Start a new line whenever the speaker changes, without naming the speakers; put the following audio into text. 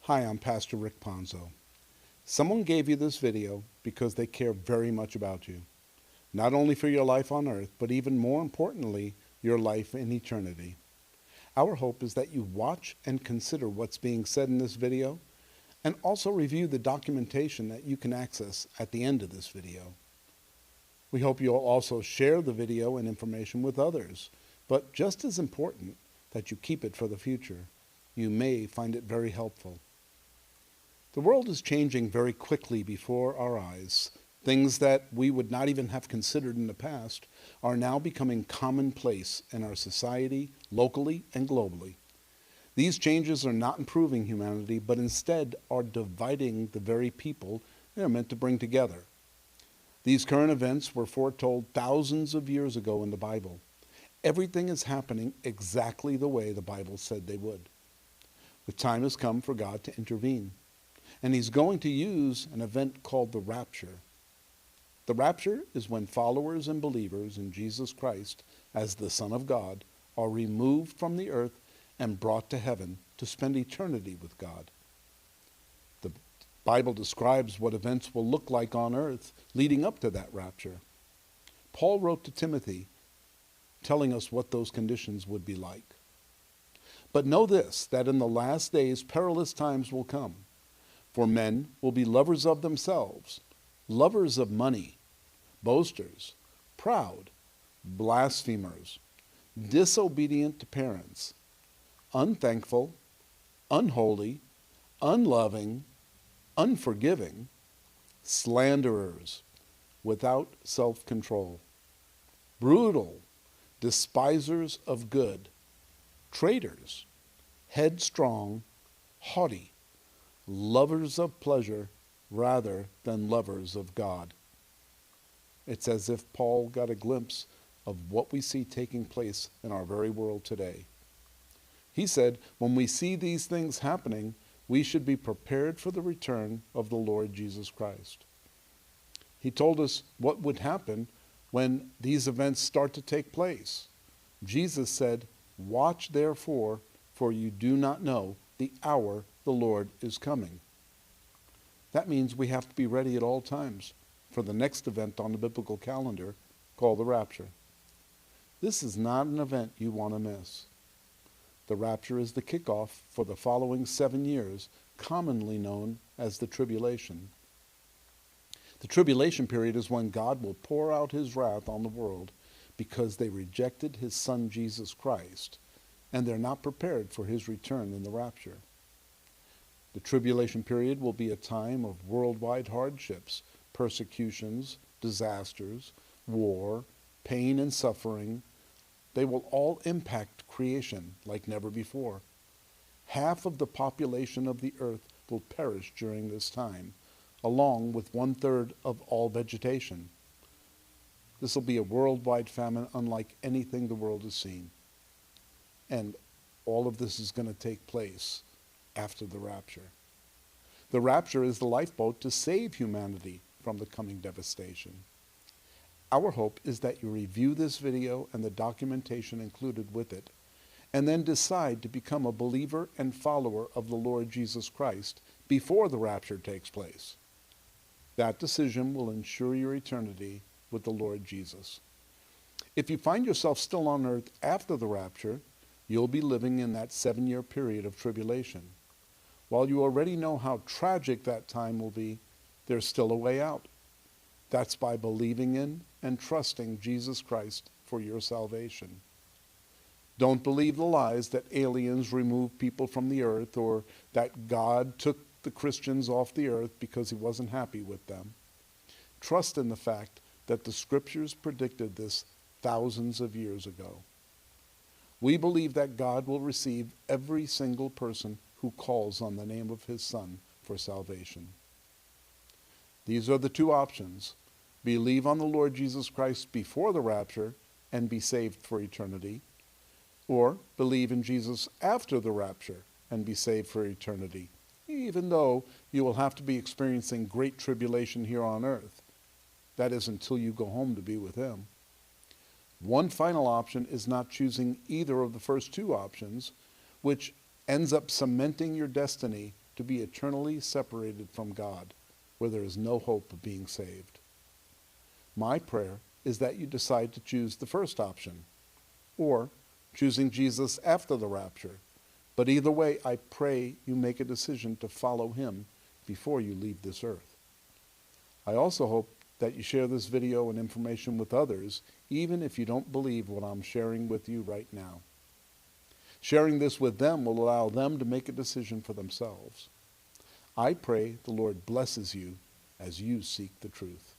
Hi, I'm Pastor Rick Ponzo. Someone gave you this video because they care very much about you. Not only for your life on earth, but even more importantly, your life in eternity. Our hope is that you watch and consider what's being said in this video, and also review the documentation that you can access at the end of this video. We hope you'll also share the video and information with others, but just as important, that you keep it for the future. You may find it very helpful. The world is changing very quickly before our eyes. Things that we would not even have considered in the past are now becoming commonplace in our society, locally and globally. These changes are not improving humanity, but instead are dividing the very people they're meant to bring together. These current events were foretold thousands of years ago in the Bible. Everything is happening exactly the way the Bible said they would. The time has come for God to intervene. And he's going to use an event called the Rapture. The Rapture is when followers and believers in Jesus Christ as the Son of God are removed from the earth and brought to heaven to spend eternity with God. The Bible describes what events will look like on earth leading up to that rapture. Paul wrote to Timothy telling us what those conditions would be like. But know this, that in the last days perilous times will come. For men will be lovers of themselves, lovers of money, boasters, proud, blasphemers, disobedient to parents, unthankful, unholy, unloving, unforgiving, slanderers, without self-control, brutal, despisers of good, traitors, headstrong, haughty, lovers of pleasure rather than lovers of God. It's as if Paul got a glimpse of what we see taking place in our very world today. He said, when we see these things happening, we should be prepared for the return of the Lord Jesus Christ. He told us what would happen when these events start to take place. Jesus said, "Watch therefore, for you do not know the hour the Lord is coming." That means we have to be ready at all times for the next event on the biblical calendar called the Rapture. This is not an event you want to miss. The Rapture is the kickoff for the following 7 years, commonly known as the Tribulation. The Tribulation period is when God will pour out his wrath on the world because they rejected his Son Jesus Christ, and they're not prepared for his return in the Rapture. The tribulation period will be a time of worldwide hardships, persecutions, disasters, war, pain and suffering. They will all impact creation like never before. Half of the population of the earth will perish during this time, along with 1/3 of all vegetation. This will be a worldwide famine unlike anything the world has seen. And all of this is going to take place after the rapture. The rapture is the lifeboat to save humanity from the coming devastation. Our hope is that you review this video and the documentation included with it, and then decide to become a believer and follower of the Lord Jesus Christ before the rapture takes place. That decision will ensure your eternity with the Lord Jesus. If you find yourself still on earth after the rapture, you'll be living in that 7-year period of tribulation. While you already know how tragic that time will be, there's still a way out. That's by believing in and trusting Jesus Christ for your salvation. Don't believe the lies that aliens removed people from the earth or that God took the Christians off the earth because he wasn't happy with them. Trust in the fact that the scriptures predicted this thousands of years ago. We believe that God will receive every single person who calls on the name of his Son for salvation. These are the two options. Believe on the Lord Jesus Christ before the rapture and be saved for eternity, or believe in Jesus after the rapture and be saved for eternity, even though you will have to be experiencing great tribulation here on earth. That is until you go home to be with him. One final option is not choosing either of the first two options, which ends up cementing your destiny to be eternally separated from God, where there is no hope of being saved. My prayer is that you decide to choose the first option, or choosing Jesus after the rapture. But either way, I pray you make a decision to follow him before you leave this earth. I also hope that you share this video and information with others, even if you don't believe what I'm sharing with you right now. Sharing this with them will allow them to make a decision for themselves. I pray the Lord blesses you as you seek the truth.